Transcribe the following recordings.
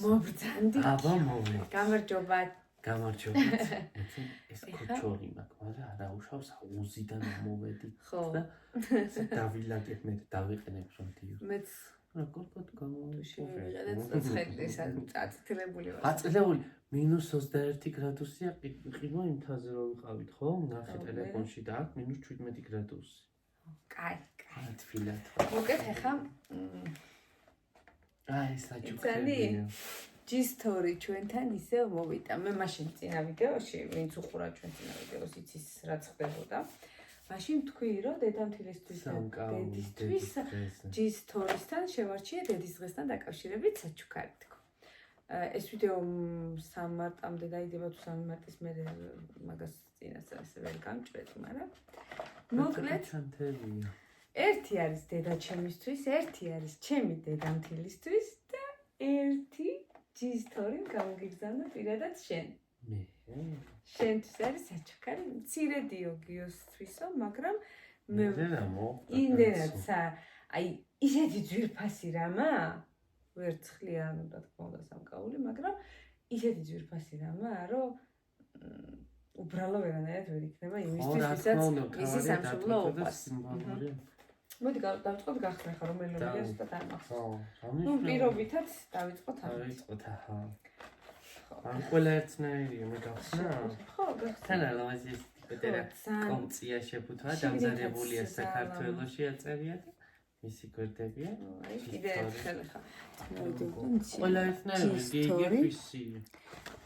მობრძანდი. აბა მოვლე. გამარჯობა. გამარჯობათ. ეს კოჩორი მაქვს, მაგრამ არა უშავს აუზიდან მოვედი. ხო. და დავილაგებ მე დავიყენებ რომ დიო. მეც როგორ შევიღეთ ცხელის აწილებული ვარ. აწილებული -21 გრადუსია ყინვა იმ თაზე რომ ვიყავით, ხო? ნახე ტელეფონში და აქ -17 გრადუსი. კაი. ათფილად. მოკეთ ახლა აი საჩუქრებია. G-Story ჩვენთან ისევ მოვიდა. მე მაშინ წინა ვიდეოში, ვინც უყურა ჩვენ წინა ვიდეოს, იცის რაც ხდებოდა. მაშინ თქვი, რომ დედამთილისთვის და დედისთვის G-Story-სთან შევარჩიე დედის დღესთან დაკავშირებით საჩუქარი თქო. ეს ვიდეო 3 მარტამდე დაიდება თუ 3 მარტის მერე მაგას წინასწარ ვერ გამჭრეთ, მაგრამ მოკლედ ერთი არის დედა ჩემისთვის, ერთი არის ჩემი დედამთილისთვის და ერთი G-Story გამოგიგზავნა პირადად შენ. მე. შენთვის არის საჩუქარი, მცირედიო გიოსთვისო, მაგრამ მე იმდენად აი ისეთი ძვირფასი რამა, ვერცხლიან რა თქმა უნდა სამკაული, მაგრამ ისეთი ძვირფასი რამა, რომ უბრალო ვერანაირად ვერ იქნება იმისთვის, ვისაც ისი სამშობლო უყვარს. მოდი დავიწყოთ გახსნა ხა რომელია ზუსტად არ მახსოვს. ნუ პირობითაც დავიწყოთ ამით. დავიწყოთ აჰა. ან ყველა ერთნაირია მე გახსნა? ხო, გახსნა. თან ალაზის პეტერა კონცია შეფუთვა დამზადებულია საქართველოში აწერია და მისი გვერდებია. აი კიდე ერთხელ ხა. ყველა ერთნაირია გიგებისი.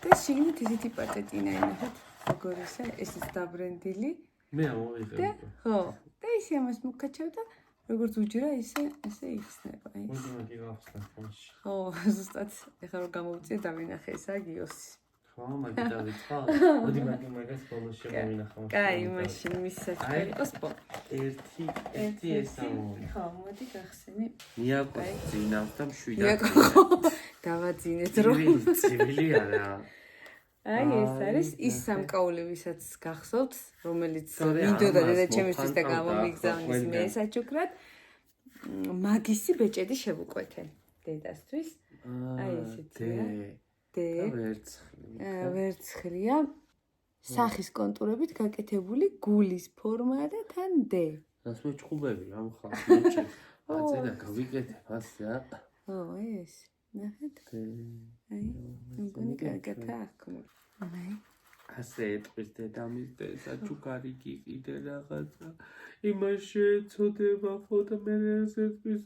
და შიგნით ისეთი პატეტინა ინახეთ, როგორისა ესეც დაბრენდილი. მე ამოვიღე. ხო, და ისე ამას მოკაჩავ და როგორც უჯრა ესე იხსნება. აი. მოდი მაგ გახსნა ფონში. ხო, ზუსტად ეხლა რომ გამოვწიე დავინახე ესა გიოსი. ხო, მაგი დავიწყო. მოდი მაგას ბოლოს შემოვინახავ. კაი, მაშინ მის საჩუქარი იყოს პო. ერთი ესა. ხო, მოდი გახსენი. მიაკოს ძინავს და მშვიდად. დავაძინეთ რომ. ცივილი არა. აი ეს არის ის სამკაული, ვისაც გახსოვთ, რომელიც მინდოდა დედა ჩემისთვის და გამომიგზავნის მე საჩუქრად. მაგისი ბეჭედი შევუკვეთე დედასთვის. აი ესეთია. ვერცხლია. სახის კონტურებით გაკეთებული გულის ფორმა და თან დ. რას მეჭხუბები ამ ხალხში? აწედა გავიკეთებ ასე ა. ო ეს ნახეთ. აი, მგონი კარგად აქვს. აი. ასე ეტყვის დედამის და საჩუქარი კიდე რაღაცა. იმას შეეცოდება ხო და მე ეს ეტყვის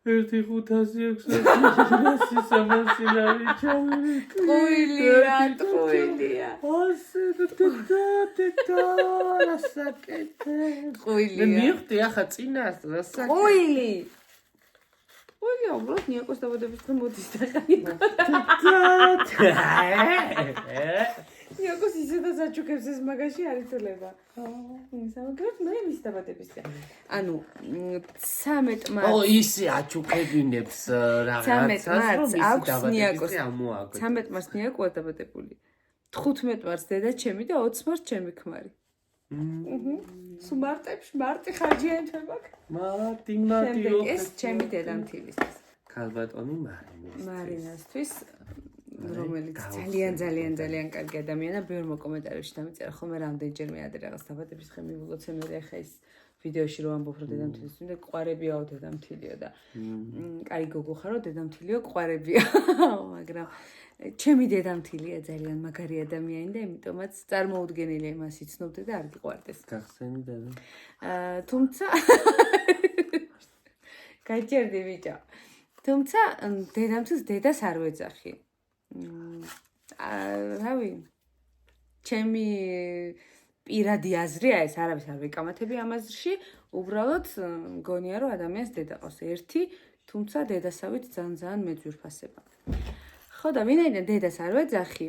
ერთი 500-600 სამასინარი ჩავერი. ყუილია. ასე და რასაკეთე. ყუილია. მე მივხვდი ახლა წინას რასაკეთე. ყუილია, უბრალოდ ნიაკოს დაბადების დღე მოდის და გაიგო. ნიაკოს ისედა საჩუქებს ეს მაგაში არ იცოლება. სამაგრად მე მის დაბადების დღე. ანუ 13 მარტს. ისე აჩუქებინებს რაღაცას, რომ ის დაბადების ამოაგდო. 13 მარტს ნიაკოა დაბადებული. 15 მარტს დედა ჩემი და 20 მარტს ჩემი ქმარი. სულ მარტი ხარჯიანთება. მარტი. ეს ჩემი დედამთილისთვის. ქალბატონი მარინასთვის. რომელიც ძალიან კარგი ადამიანია, ბევრ კომენტარებში დამიწერა, ხოლმე რამდენჯერ მე ადრე რაღაც დაბადების დღე მივულოცე მე ახლა ეს ვიდეოში რო ამბობ რომ დედამთილისთვის და ყვარებიაო დედამთილიო და კაი გოგო ხარო დედამთილიო ყვარებია, მაგრამ ჩემი დედამთილია ძალიან მაგარი ადამიანი და იმიტომაც წარმოუდგენელია იმას იცნობდე და არ გიყვარდეს. გახსენი დედა. თუმცა გაიჭერდი ბიჭო. თუმცა დედამთილს დედას არ ვეძახი. რავი ჩემი პირადი აზრია ეს არავის არ ვეკამათები ამ აზრში უბრალოდ მგონია რომ ადამიანს დედა ყავს ერთი თუმცა დედასავით ძალიან მეძვირფასება ხო და ვინაიდან დედას არ ვეძახი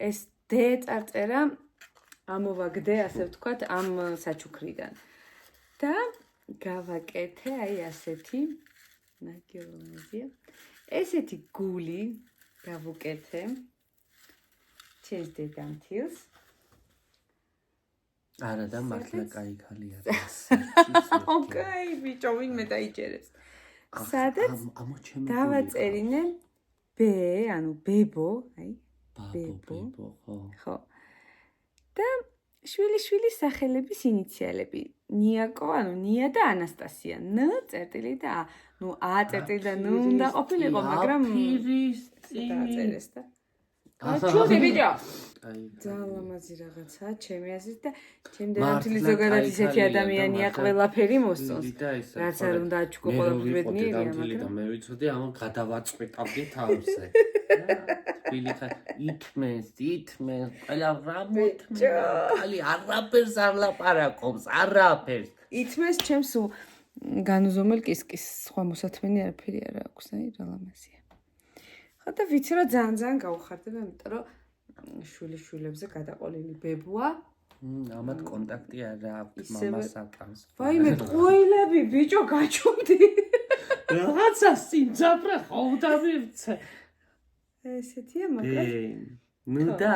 ეს დ წარწერა ამოვაგდე ასე ვთქვათ ამ საჩუქრიდან და გავაკეთე აი ასეთი ნაკიოლოზია ესეთი გული გავუკეთე ჩემს დედამთილს არა და მართლა კაი ხალია ოკეი ბიჭო ვინმე დაიჭერეს სადაც დავაწერინე ანუ ბებო, აი, ბებო, ხო. ხო. და შვილიშვილის სახელების ინიციალები. ნიაკო, ანუ ნია და ანასტასია. ნ წერტილი და ა. ნუ ა წერტილი და ნ უნდა ყოფილიყო, მაგრამ დააწერეს და. ჩუდი ბიჭო. ძალიან ლამაზი რაღაცაა, ჩემი აზრით და ჩემი დედამთილი ზოგადად ისეთი ადამიანია, ყველაფერი მოსწონს. რაც არ უნდა აჩუქო ყველაფერი ბედნიერია, მაგრამ მე ვიცოდი, ამ გადავაწყვეტავდი თავზე. თბილიხა ითმენს, ყველა რა მოთმენს. ხალი არაფერს არ ლაპარაკობს, არაფერს. ითმენს ჩემს განუზომელ კისკის, სხვა მოსათმენი არაფერი არ აქვს, აი რა ლამაზია. ხო და ვიცი რომ ძალიან გავხარდება, იმიტომ რომ შვილიშვილებზე გადაყოლილი ბებოა. ამათ კონტაქტი არ აქვს მამას აკანს. ვაიმე, ტყუილები, ბიჭო, გაჩუმდი. რაღაცა სიმძაფრე ხოვდა მივცე. ესეთია, მაგრამ ნუ და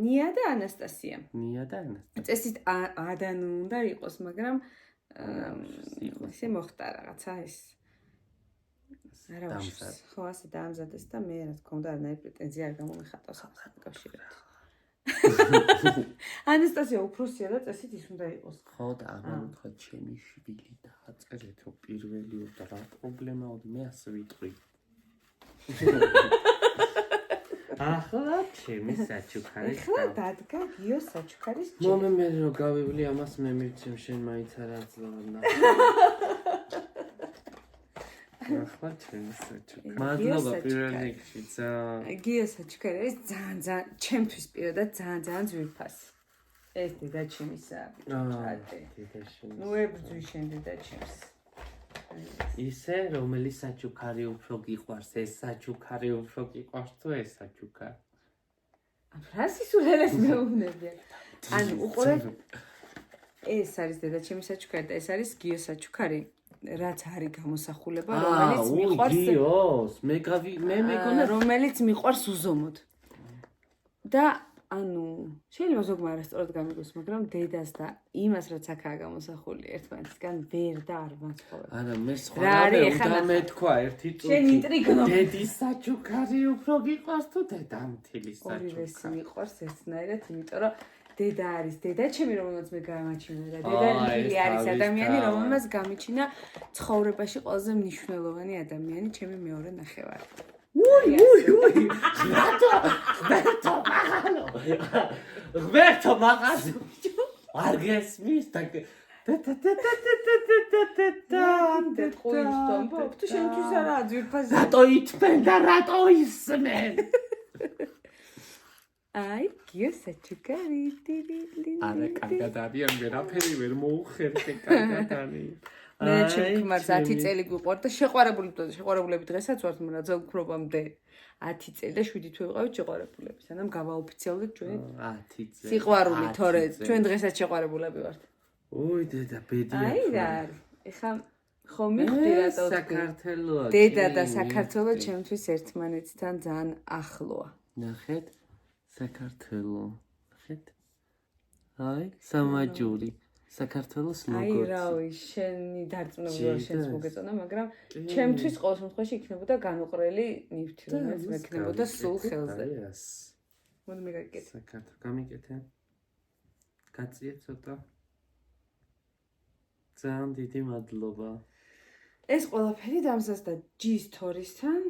ნია და ანასტასია. ნია და ანასტასია. წესით ა და ნუ უნდა იყოს, მაგრამ ისე მოხდა რაღაცა ეს. არა უშავს. ხო, ასე დაამზადეს და მე რა თქმა უნდა არანაირი პრეტენზია არ გამომეხატავს ამასთან დაკავშირებით. ანასტასია უფროსია და წესით ის უნდა იყოს. ხო და აღარ თქვა ჩემი შვილი დააწერეთ რომ პირველი და რა პრობლემაა მე ასე ვიტყვი. ახლა ჩემი საჩუქარი. ახლა დადგა გიო საჩუქარის ჯერ. მომე მე რო გავივლი ამას მე მივცემ შენ მაინც არ აძლევნა. ახლა ჩემი საჩუქარი. მადლობა პირველ რიგში ძალიან. გიო საჩუქარი არის ძალიან ჩემთვის პირადად ძალიან ძვირფასი. ეს დედაჩემისა ბიჭო. ნუ ებრძვი შენ დედაჩემს. ისე რომელი საჩუქარი უფრო გიყვარს, ეს საჩუქარი უფრო გიყვარს თუ ეს საჩუქარი? რას ისულელეს მეუბნები? ანუ უყურებ ეს არის დედაჩემის საჩუქარი და ეს არის გიოს საჩუქარი. რაც არის გამოსახულება, რომელიც მიყვარს გიოს, მე მეგონა რომელიც მიყვარს უზომოდ. და ანუ შეიძლება ზოგმა არასწორად გამიგოს, მაგრამ დედას და იმას რაც აქაა გამოსახული ერთმანეთისგან ვერ და არ განსხვავდება. არა, მე სხვანაირად უნდა მეთქვა ერთი წუთი. შენ ინტრიგნო. დედის საჩუქარი უფრო გიყვარს თუ დედამთილის საჩუქარი? ორივეს მიყვარს ერთნაირად, იმიტომ რომ დედა არის დედაჩემი, რომელსაც მე გამაჩინა და დედამთილი არის ადამიანი, რომელმაც გამიჩინა ცხოვრებაში ყველაზე მნიშვნელოვანი ადამიანი, ჩემი მეორე ნახევარი. უი. Roberto მაღალო. არ გესმის და თუ შენთვის არაა ძვირფასი. რატო ითმენ და რატო ისმენ? აი, გიო საჩუქარი. არა, კარგად არის, ვერაფერი ვერ მოუხერხე კარგად არის. მე ჩემი ქმარს 10 წელი გვიყვარდა და შეყვარებულები დღესაც ვართ, მაგრამ ზოგფრობამდე 10 წელი და 7 თვე ვიყავით შეყვარებულები. სანამ გავაოფიციალდეთ ჩვენი 10 წელი. სიყვარული, თორე ჩვენ დღესაც შეყვარებულები ვართ. ოი დედა ბედია. აი რა არის. ეხლა ხომ მიხდი რატო საქართველოა. დედა და საქართველო ჩემთვის ერთმანეთთან ძალიან ახლოა. ნახეთ საქართველო. ნახეთ. აი სამაჯური. საქართველოს ლოგოც. აი რავი, შენი დარწმუნებული ვარ შენს მოგეწონა, მაგრამ ჩემთვის ყოველ შემთხვევაში იქნებოდა განუყრელი ნივთი, რომელიც მექნებოდა სულ ხელზე. მოდი მე გაკეთე. საქართველო გამიკეთე. გაწიე ცოტა. ძალიან დიდი მადლობა. ეს ყველაფერი დამზადდა და ჯის თორისთან.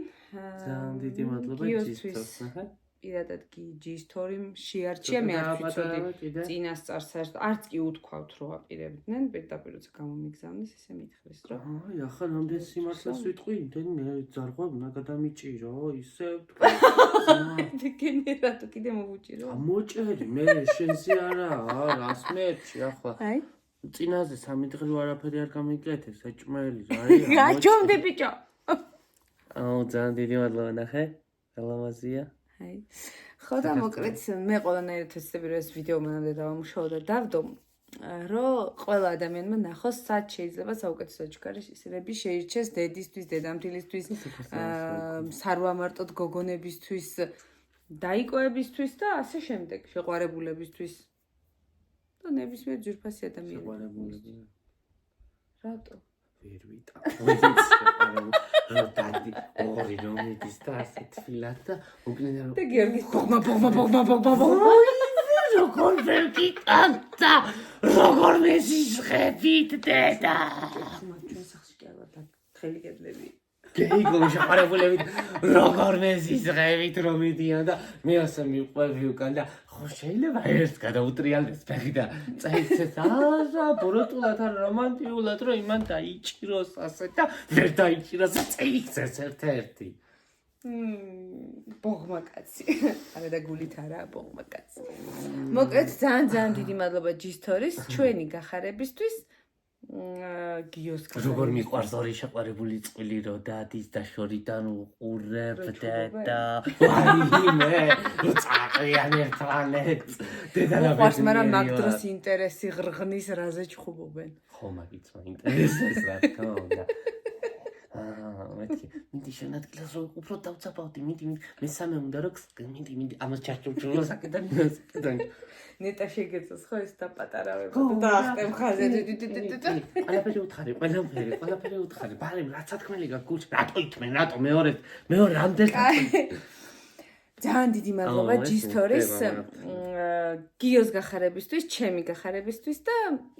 ძალიან დიდი მადლობა ჯისთვის. ნახე. პირადად ჯის თორი შეარჩია, მე არ ვიცოდი წინასწარ საერთოდ არც კი უთქვავთ რომ აპირებდნენ, პირდაპირ როცა გამომიგზავნეს, ესე მითხრეს რომ აი ახლა რამდენ სიმართლეს ვიტყვი, იმდენი მე ძარღვა უნდა გადამიჭირო, ისე ვთქვა. გენერატო კიდე მოვუჭირო. მოჭერი, მე შენზე არა, რას მეჭი ახლა. აი წინაზე 3 დღე არაფერი არ გამიკეთე, საჭმელი რა არის? გაჩომდი ბიჭო. აუ ძალიან დიდი მადლობა ნახე. ალამაზია. აი ხო და მოკლედ მე ყველანაირად ვეცდები რომ ეს ვიდეო მანამდე დავამუშავო და დავდო რომ ყველა ადამიანმა ნახოს სად შეიძლება საუკეთესო საჩუქარი შეირჩეს დედისთვის, დედამთილისთვის, სარვამარტოდ გოგონებისთვის, დაიკოებისთვის და ასე შემდეგ, შეყვარებულებისთვის და ნებისმიერ ძვირფასი ადამიანისთვის. შეყვარებულები. რატო? ვერ ვიტყვი როდადი ორი რომიდის და ასე თბილად და უკნედა და გიორგის ბოღმა როგორ ვერ გიტანდა როგორ მეზიზღებით დედა ჩვენ სახში კი ალბათ თხელი კედლები გეიგო შეყარებულებით როგორ მეზიზღებით რომ მიდიან და მე ასე მიყვები უკან და ხო შეიძლება ერთ გადაუტრიალდეს ფეხი და წაიქცეს არა ბრუტულად ან რომანტიულად რომ იმან დაიჭიროს ასე და ვერ დაიჭიროს წაიქცეს ერთ-ერთი ბოღმა კაცი არა და გულით არა ბოღმა კაცი მოკლედ ძალიან დიდი მადლობა ჯისთორის ჩვენი გახარებისთვის გიოს როგორ მიყვარს ორი შეყარებული წყვილი რო დადის და შორიდან უყურებ და ვაიმე უწაყიან ერთმანეთს დედალა მიყვარს მაგრამ მაგ დროს ინტერესი ღრღნის რაზე ჩხუბობენ ხო მაგიც მაინტერესებს რა თქმა უნდა მიდი შენადგილას რო უფრო დავწაბავდი მიდი მესამე უნდა რომ მიდი ამას ჩარჩურჩულო საკიდან ნეტა შეგეწოს ხო ეს და პატარავება და ახტებ ხაზე ყველაფერი უთხარი ბალე რაც თქმელი გაგულში რატო ითმენ რატო მეორე რამდენ ძალიან დიდი მადლობა ჯისთორის გიოს გახარებისთვის ჩემი გახარებისთვის და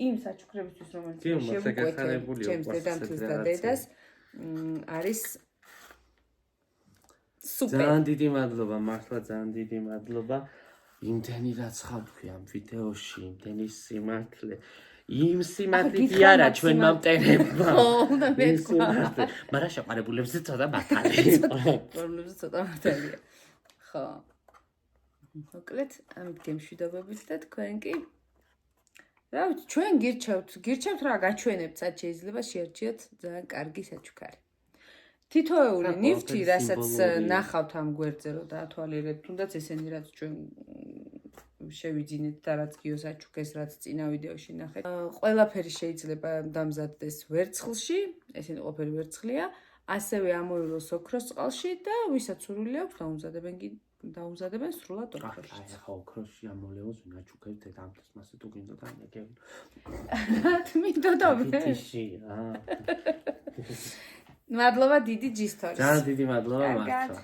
იმ საჩუქრებისთვის რომელიც შევუკვეთე ჩემს დედამთილს და დედას არის სუპერ ძალიან დიდი მადლობა მართლა ძალიან დიდი მადლობა იმდენი რაც ხავთქვი ამ ვიდეოში იმდენი სიმართლე იმ სიმართლე კი არა ჩვენ მამტერებმა ხო უნდა მეთქვა მაგრამ შეყარებულებს ცოტა მართალი პრობლემები ცოტა მართალია ხო მოკლედ ამით გემშვიდობებით და თქვენ კი რა ვიცი ჩვენ გირჩევთ რა გაჩვენებთ სად შეიძლება შეერჩიოთ ძალიან კარგი საჩუქარი თითოეული ნივთი რასაც ნახავთ ამ გვერდზე რომ დაათვალიერებთ თუნდაც ესენი რაც ჩვენ შევიძინეთ და რაც გიოს აჩუქეს რაც წინა ვიდეოში ნახეთ ყველაფერი შეიძლება დამზადდეს ვერცხლში ესენი ყველაფერი ვერცხლია ასევე ამოილოს ოქროს წყალში და ვისაც სურვილი აქვს დაუმზადებენ სრულად ოქროში ხო ოქროში ამოლეოს ვინაჩუქებთ დედამთილს მასე თუ გინდოდა მეგები მინდოდა მადლობა დიდი ჯისთორის ძალიან დიდი მადლობა მართლა